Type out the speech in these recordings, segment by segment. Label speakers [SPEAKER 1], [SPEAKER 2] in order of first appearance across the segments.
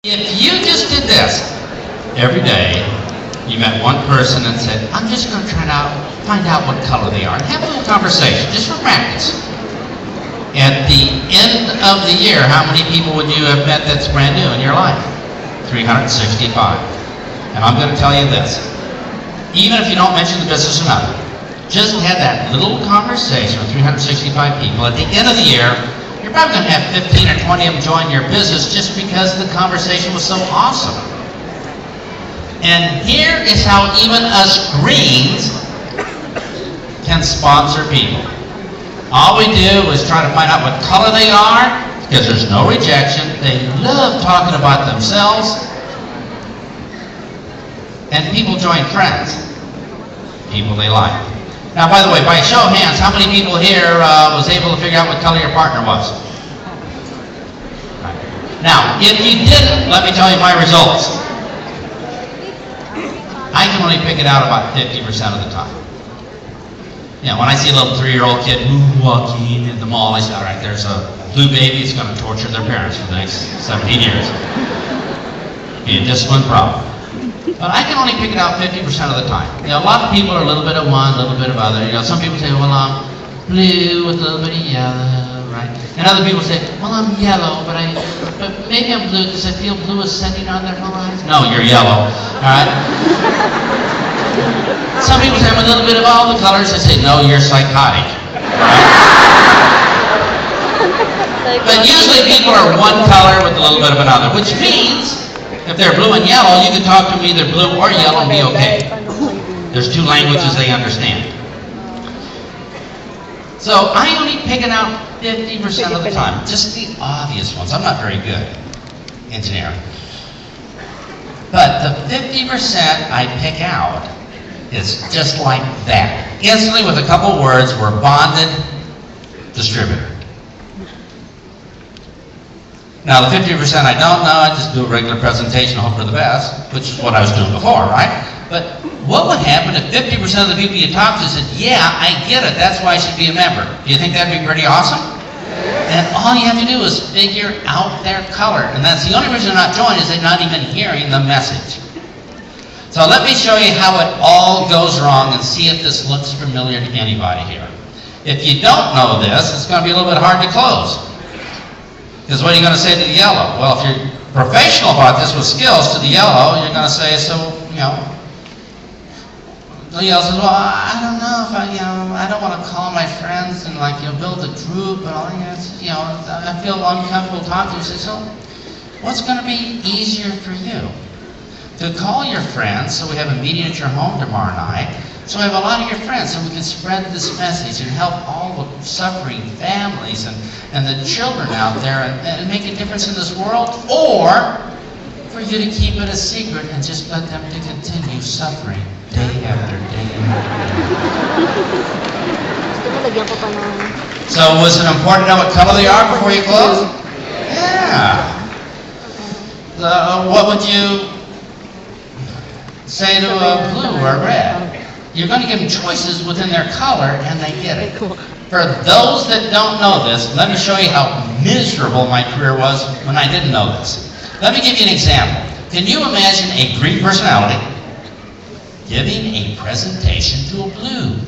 [SPEAKER 1] If you just did this every day, you met one person and said, I'm just going to find out what color they are, and have a little conversation, just for practice. At the end of the year, how many people would you have met that's brand new in your life? 365. And I'm going to tell you this, even if you don't mention the business or nothing, just have that little conversation with 365 people. At the end of the year, you're probably going to have 15 or 20 of them join your business just because the conversation was so awesome. And here is how even us greens can sponsor people. All we do is try to find out what color they are, because there's no rejection. They love talking about themselves. And people join friends, people they like. Now, by the way, by a show of hands, how many people here was able to figure out what color your partner was? Right. Now, if you didn't, let me tell you my results. I can only pick it out about 50% of the time. You know, when I see a little 3-year-old kid walking in the mall, I say, all right, there's a blue baby who's going to torture their parents for the next 17 years. Be a discipline problem. But I can only pick it out 50% of the time. You know, a lot of people are a little bit of one, a little bit of other. You know, some people say, well, I'm blue with a little bit of yellow, right? And other people say, well, I'm yellow, but maybe I'm blue because I feel blue ascending on their horizon. No, you're yellow, all right? Some people say, I'm a little bit of all the colors. I say, no, you're psychotic, right? But usually people are one color with a little bit of another, which means if they're blue and yellow, you can talk to them either blue or yellow and be okay. There's two languages they understand. So I only pick it out 50% of the time, just the obvious ones. I'm not very good engineering. But the 50% I pick out is just like that. Instantly, with a couple words, we're bonded, distributor. Now, the 50% I don't know, I just do a regular presentation and hope for the best, which is what I was doing before, right? But what would happen if 50% of the people you talk to said, yeah, I get it, that's why I should be a member? Do you think that'd be pretty awesome? And all you have to do is figure out their color. And that's the only reason they're not joining, is they're not even hearing the message. So let me show you how it all goes wrong and see if this looks familiar to anybody here. If you don't know this, it's going to be a little bit hard to close. Because what are you going to say to the yellow? Well, if you're professional about this with skills, to the yellow, you're going to say, so, you know, the yellow says, well, I don't know if I don't want to call my friends and build a group and all that. I feel uncomfortable talking to you. Say, so what's going to be easier for you? To call your friends, so we have a meeting at your home tomorrow night, so we have a lot of your friends, so we can spread this message and help all the suffering families and the children out there and make a difference in this world, or for you to keep it a secret and just let them to continue suffering day after day after day. So was it important to know what color they are before you close? Yeah. What would you say to a blue or red? You're going to give them choices within their color, and they get it. For those that don't know this, let me show you how miserable my career was when I didn't know this. Let me give you an example. Can you imagine a green personality giving a presentation to a blue?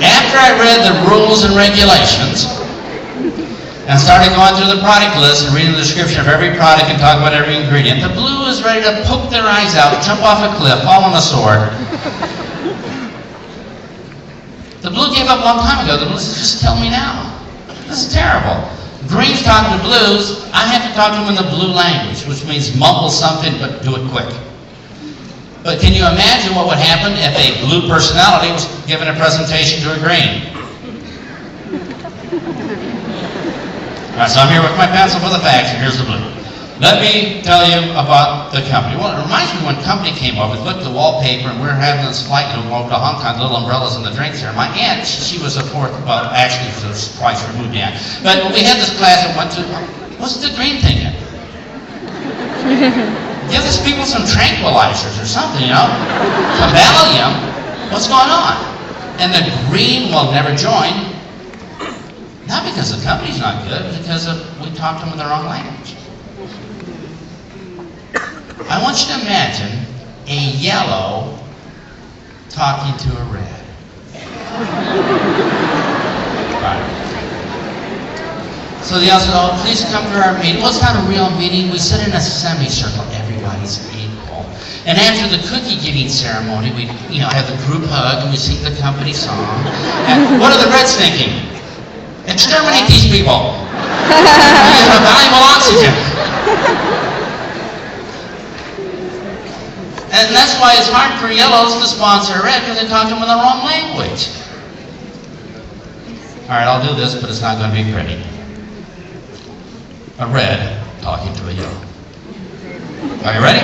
[SPEAKER 1] After I read the rules and regulations, and started going through the product list and reading the description of every product and talking about every ingredient, the blue is ready to poke their eyes out, jump off a cliff, fall on a sword. The blue gave up a long time ago. The blue says, just tell me now. This is terrible. Green's talking to blues. I have to talk to them in the blue language, which means mumble something but do it quick. But can you imagine what would happen if a blue personality was giving a presentation to a green? All right, so I'm here with my pencil for the facts, and here's the blue. Let me tell you about the company. Well, it reminds me when company came over, looked at the wallpaper, and we were having this flight over to Hong Kong, little umbrellas and the drinks there. My aunt, she was the fourth, well, actually, she was twice removed aunt. But we had this class that went to, what's the green thing in? Give these people some tranquilizers or something, you know? Some Valium. What's going on? And the green will never join. not because the company's not good, but because we talked to them in the wrong language. I want you to imagine a yellow talking to a red. Right. So the yellow said, oh, please come to our meeting. Well, it's not a real meeting. We sit in a semicircle. Everybody's equal. And after the cookie giving ceremony, we have the group hug and we sing the company song. And what are the Reds thinking? Exterminate these people. These are valuable oxygen. And that's why it's hard for yellows to sponsor a red, because they talk to them in the wrong language. All right, I'll do this, but it's not going to be pretty. A red talking to a yellow. Are you ready?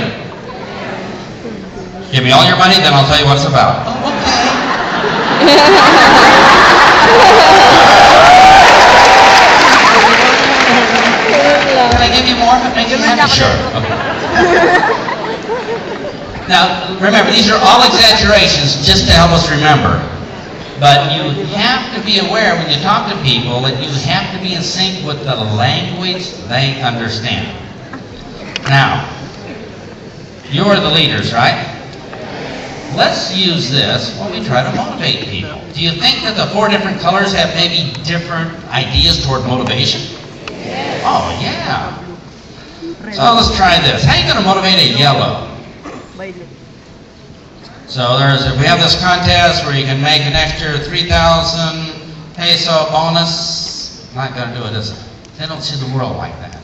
[SPEAKER 1] Give me all your money, then I'll tell you what it's about. Oh, okay. Can I give you more? Can I give you happy? Sure. Okay. Now, remember, these are all exaggerations just to help us remember. But you have to be aware when you talk to people that you have to be in sync with the language they understand. Now, you're the leaders, right? Let's use this when we try to motivate people. Do you think that the 4 different colors have maybe different ideas toward motivation? Yes. Oh, yeah. So let's try this. How are you going to motivate a yellow? So we have this contest where you can make an extra 3,000 peso bonus. I'm not going to do it, is it? They don't see the world like that.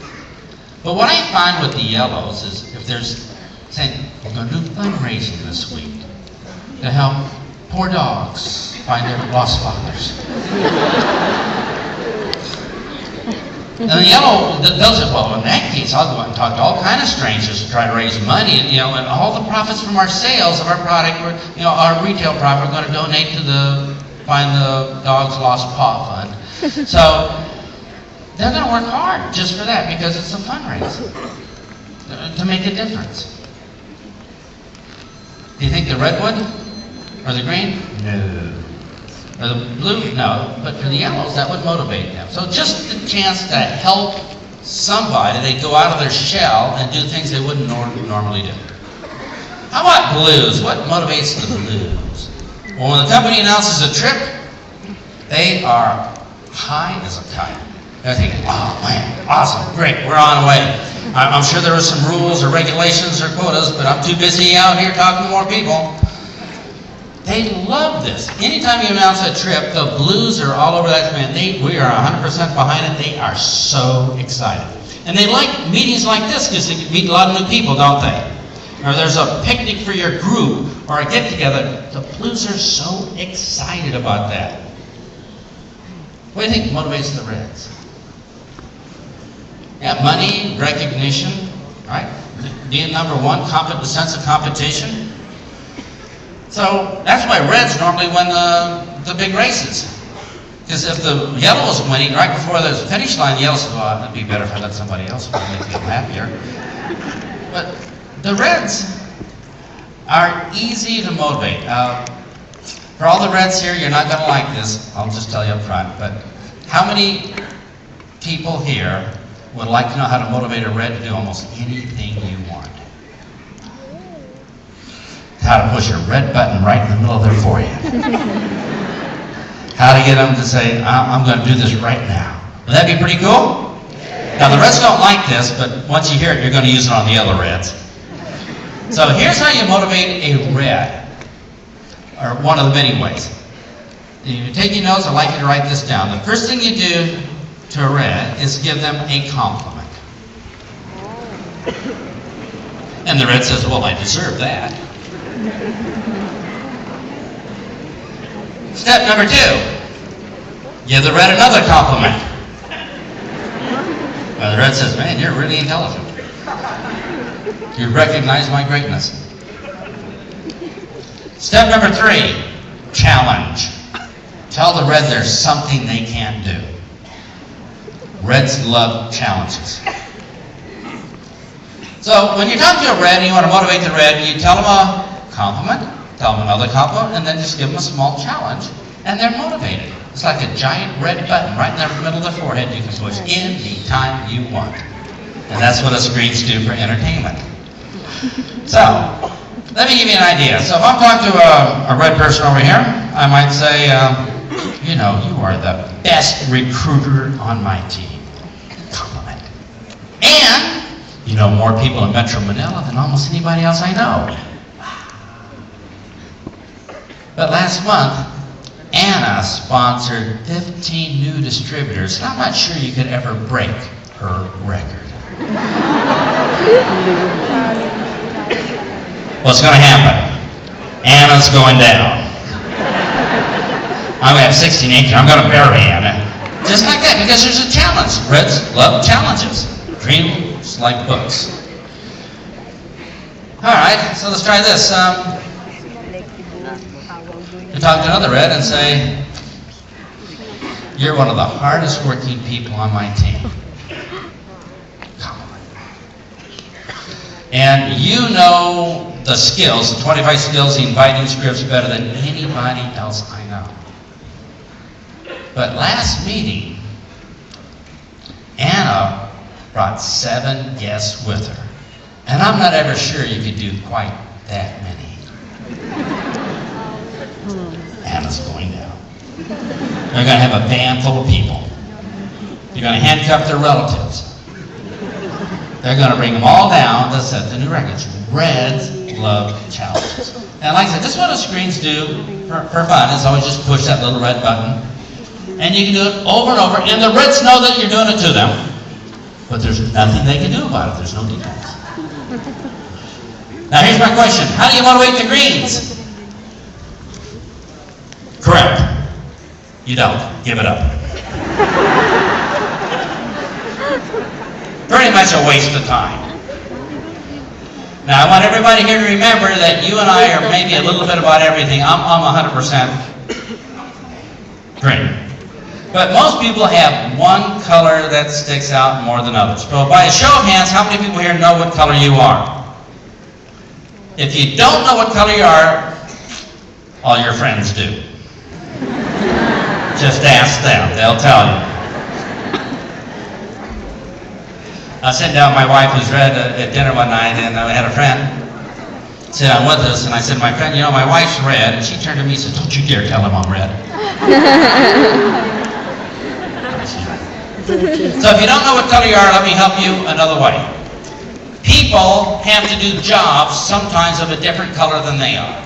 [SPEAKER 1] But what I find with the yellows is if there's saying, we're going to do fundraising this week to help poor dogs find their lost fathers. And the yellow does it well. In that case, I'll go out and talk to all kinds of strangers to try to raise money, and all the profits from our sales of our product, our retail profit, we're going to donate to the Find the Dog's Lost Paw Fund. So they're going to work hard just for that because it's a fundraiser to make a difference. Do you think the red would? Or the green? No. Or the blue? No. But for the yellows, that would motivate them. So just the chance to help somebody, they go out of their shell and do things they wouldn't normally do. How about blues? What motivates the blues? Well, when the company announces a trip, they are high as a kite. They're thinking, oh man, awesome, great, we're on our way. I'm sure there are some rules or regulations or quotas, but I'm too busy out here talking to more people. They love this. Anytime you announce a trip, the blues are all over that command. We are 100% behind it. They are so excited. And they like meetings like this because they meet a lot of new people, don't they? Or there's a picnic for your group or a get-together. The blues are so excited about that. What do you think motivates the Reds? Yeah, money, recognition, right? Being number one, the sense of competition. So that's why Reds normally win the big races. Because if the yellow is winning right before there's a finish line, the yellow says, well, it'd be better if I let somebody else win, make them happier. But the Reds are easy to motivate. For all the Reds here, you're not going to like this. I'll just tell you up front. But how many people here would like to know how to motivate a Red to do almost anything you want? How to push a red button right in the middle of their forehead. How to get them to say, I'm going to do this right now. Would that be pretty cool? Now, the Reds don't like this, but once you hear it, you're going to use it on the other Reds. So here's how you motivate a Red, or one of the many ways. If you're taking notes, I'd like you to write this down. The first thing you do to a Red is give them a compliment. And the Red says, well, I deserve that. Step number 2, give the Red another compliment. Well, the Red says, man, you're really intelligent. You recognize my greatness. Step number 3, challenge. Tell the Red there's something they can't do. Reds love challenges. So when you talk to a Red and you want to motivate the Red, you tell them a compliment, tell them another compliment, and then just give them a small challenge, and they're motivated. It's like a giant red button right in the middle of the forehead you can push any time you want. And that's what the screens do for entertainment. So, let me give you an idea. So if I'm talking to a red person over here, I might say, you know, you are the best recruiter on my team. Compliment. And you know more people in Metro Manila than almost anybody else I know. But last month, Anna sponsored 15 new distributors, and I'm not sure you could ever break her record. What's going to happen? Anna's going down. I'm going to have 16 acres. I'm going to bury Anna. Just like that, because there's a challenge. Reds love challenges. Dreams like books. All right, so let's try this. You talk to another red and say, you're one of the hardest working people on my team. And you know the skills, the 25 skills, the inviting scripts better than anybody else I know. But last meeting, Anna brought 7 guests with her. And I'm not ever sure you could do quite that many. Anna's going down. They're going to have a van full of people. You're going to handcuff their relatives. They're going to bring them all down to set the new records. Reds love challenges. And like I said, this is what the screens do for fun. Is always just push that little red button. And you can do it over and over. And the Reds know that you're doing it to them. But there's nothing they can do about it. There's no details. Now here's my question. How do you motivate the greens? Correct. You don't. Give it up. Pretty much a waste of time. Now I want everybody here to remember that you and I are maybe a little bit about everything. I'm 100% green. But most people have one color that sticks out more than others. So by a show of hands, how many people here know what color you are? If you don't know what color you are, all your friends do. Just ask them, they'll tell you. I was sitting down with my wife who's red at dinner one night, and I had a friend sit down with us, and I said, my friend, you know, my wife's red, and she turned to me and said, don't you dare tell him I'm red. So if you don't know what color you are, let me help you another way. People have to do jobs sometimes of a different color than they are.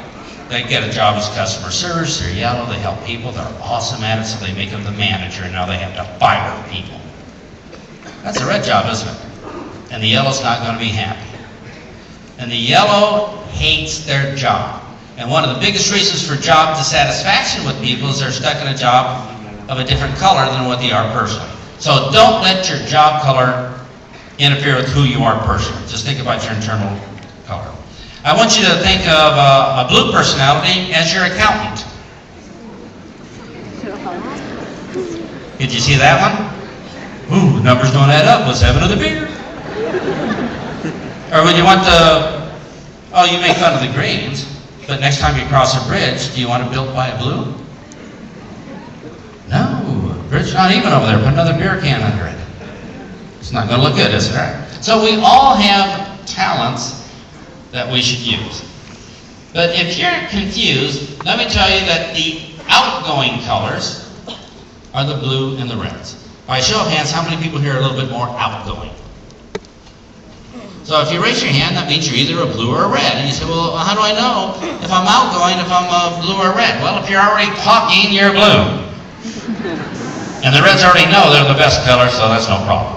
[SPEAKER 1] They get a job as customer service, they're yellow, they help people, they're awesome at it, so they make them the manager, and now they have to fire people. That's a red job, isn't it? And the yellow's not going to be happy. And the yellow hates their job. And one of the biggest reasons for job dissatisfaction with people is they're stuck in a job of a different color than what they are personally. So don't let your job color interfere with who you are personally. Just think about your internal color. I want you to think of a blue personality as your accountant. Did you see that one? Ooh, numbers don't add up. Let's have another beer. Or when you want to, oh, you make fun of the greens, but next time you cross a bridge, do you want it built by a blue? No, bridge's not even over there. Put another beer can under it. It's not going to look good, is it? Right? So we all have talents that we should use. But if you're confused, let me tell you that the outgoing colors are the blue and the reds. By a show of hands, how many people here are a little bit more outgoing? So if you raise your hand, that means you're either a blue or a red. And you say, well, how do I know if I'm outgoing, if I'm a blue or a red? Well, if you're already talking, you're blue. And the reds already know they're the best color, so that's no problem.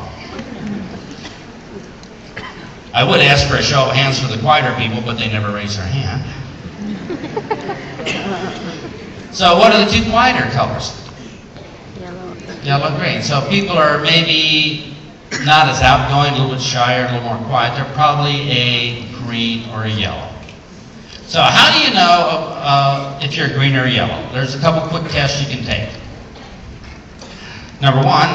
[SPEAKER 1] I would ask for a show of hands for the quieter people, but they never raise their hand. So what are the two quieter colors? Yellow and green. So people are maybe not as outgoing, a little bit shyer, a little more quiet. They're probably a green or a yellow. So how do you know if you're green or yellow? There's a couple quick tests you can take. Number one,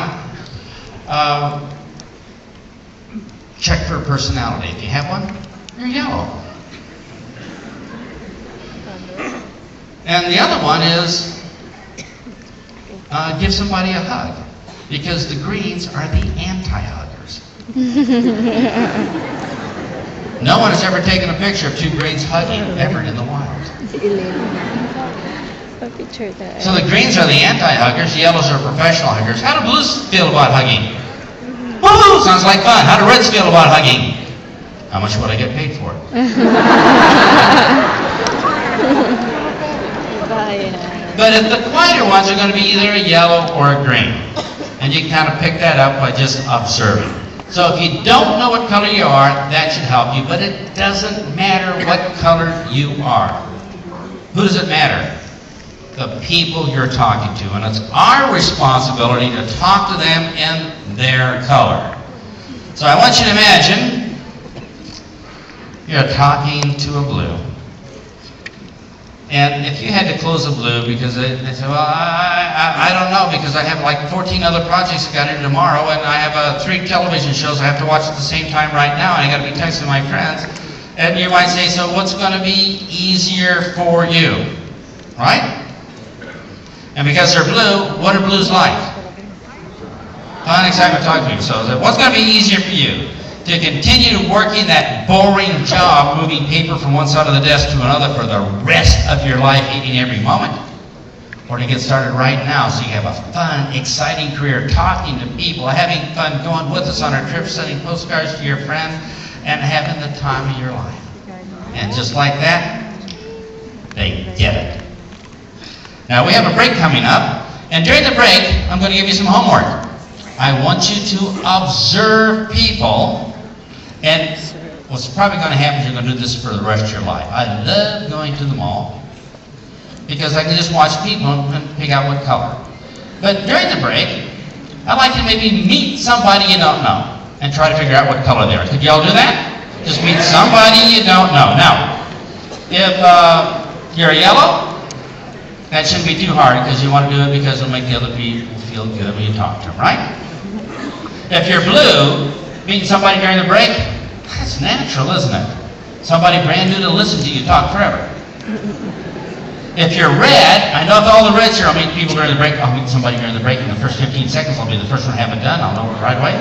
[SPEAKER 1] check for personality. If you have one, you're yellow. And the other one is give somebody a hug, because the greens are the anti-huggers. No one has ever taken a picture of two greens hugging ever in the wild. So the greens are the anti-huggers, the yellows are professional huggers. How do blues feel about hugging? Woo! Sounds like fun. How do reds feel about hugging? How much would I get paid for it? But the quieter ones are going to be either a yellow or a green. And you can kind of pick that up by just observing. So if you don't know what color you are, that should help you. But it doesn't matter what color you are. Who does it matter? The people you're talking to. And it's our responsibility to talk to them in their color. So I want you to imagine you're talking to a blue. And if you had to close a blue because they say, well, I don't know, because I have like 14 other projects I got to do tomorrow, and I have 3 television shows I have to watch at the same time right now, and I got to be texting my friends. And you might say, so what's going to be easier for you? Right? And because they're blue, what are blues like? Fun, excitement, talking to you. So what's going to be easier for you? To continue working that boring job, moving paper from one side of the desk to another for the rest of your life, hating every moment? Or to get started right now so you have a fun, exciting career, talking to people, having fun, going with us on our trips, sending postcards to your friends, and having the time of your life. And just like that, they get it. Now we have a break coming up, and during the break, I'm going to give you some homework. I want you to observe people, and what's probably going to happen is you're going to do this for the rest of your life. I love going to the mall because I can just watch people and pick out what color. But during the break, I'd like to maybe meet somebody you don't know and try to figure out what color they are. Could you all do that? Just meet somebody you don't know. Now, if you're a yellow, that shouldn't be too hard because you want to do it because it'll make the other people feel good when you talk to them, right? If you're blue, meeting somebody during the break, that's natural, isn't it? Somebody brand new to listen to you talk forever. If you're red, I know if all the reds here, I'll meet people during the break. I'll meet somebody during the break. In the first 15 seconds, I'll be the first one to have it done. I'll know it right away.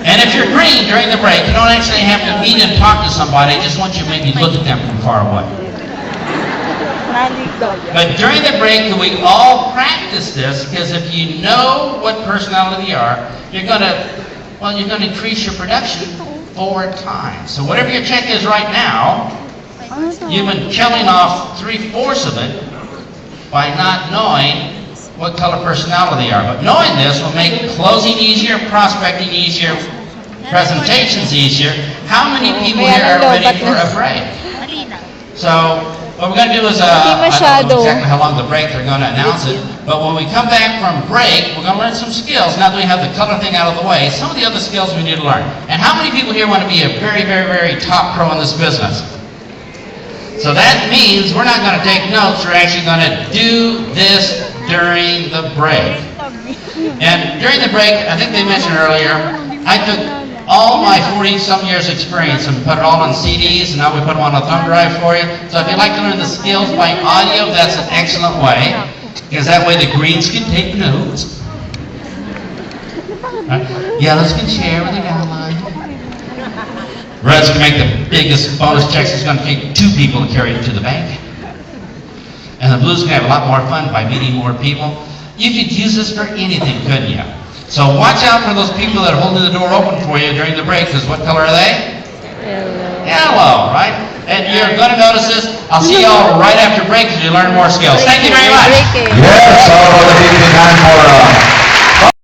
[SPEAKER 1] And if you're green during the break, you don't actually have to meet and talk to somebody. I just want you to maybe look at them from far away. But during the break, we all practice this, because if you know what personality you are, you're going to increase your production 4 times. So whatever your check is right now, you've been killing off 3/4 of it by not knowing what color personality you are. But knowing this will make closing easier, prospecting easier, presentations easier. How many people here are ready for a break? So what we're going to do is, I don't know exactly how long the break, they're going to announce it, but when we come back from break, we're going to learn some skills. Now that we have the color thing out of the way, some of the other skills we need to learn. And how many people here want to be a very, very, very top pro in this business? So that means we're not going to take notes, we're actually going to do this during the break. And during the break, I think they mentioned earlier, I took all my 40-some years experience and put it all on CDs, and now we put them on a thumb drive for you. So if you'd like to learn the skills by audio, that's an excellent way, because that way the greens can take notes. Yellows can share with the downline. Reds can make the biggest bonus checks. It's going to take 2 people to carry it to the bank. And the blues can have a lot more fun by meeting more people. You could use this for anything, couldn't you? So watch out for those people that are holding the door open for you during the break, because what color are they? Yellow, right? And you're going to notice this. I'll see you all right after break as you learn more skills. Thank you very much.
[SPEAKER 2] Yes, all of the people in time for